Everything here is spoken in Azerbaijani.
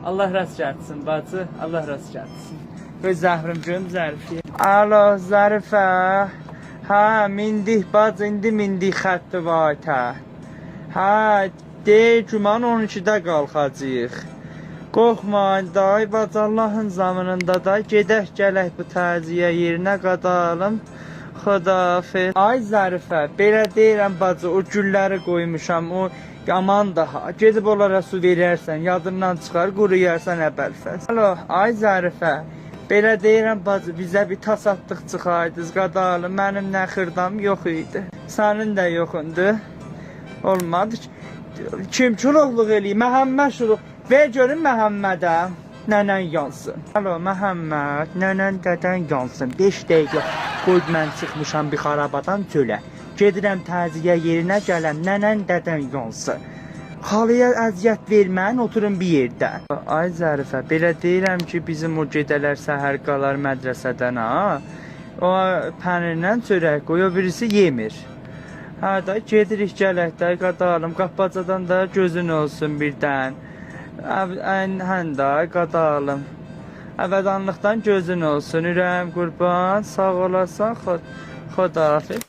Allah rast gəlsin bacı, Allah rast gəlsin. Öz zəhrim gün Zərifə. Alo Zərifə. Ha, mindik bacı, indi mindik xətti vaytə. Ha, güman 12-də qalxacağıq. Qorxmayın day, bacı Allahın zamanında da gedək gələk bu təziyə yerinə qadalım. Xudafiz. Ay Zərifə, belə deyirəm bacı, o gülləri qoymuşam, o aman daha. Gedib onlara su verərsən, yadından çıxar, quruyarsan əbəlfəz. Alo, ay Zərifə, belə deyirəm bacı, bizə bir tas atdıq çıxaydınız, qadalım, mənim nə xırdam yox idi. Sənin də yoxundu. Olmadı ki. Kim çuluqluq eləyir? Məhəmməd çuluq. Ver görün Məhəmmədə. Nənən yansın. Alo Məhəmməd, nənən dədən yansın. 5 dəqiqə qoyd mən çıxmışam bir xarabadan çölə. Gedirəm təziyə yerinə gələm, nənən dədən yansın. Xalıya əziyyət verməyin, oturun bir yerdə. Ay Zərifə, belə deyirəm ki, bizim o gedələr səhər qalar mədrəsədən ha. O pənirlə çörək qoy, o birisi yemir. Hə da gedirik gələk də qadalım, qappacadan da gözün olsun birdən. Hən də qadalım. Əvədanlıqdan gözün olsun, ürəyim qurban, sağ olasan, Xudafiz.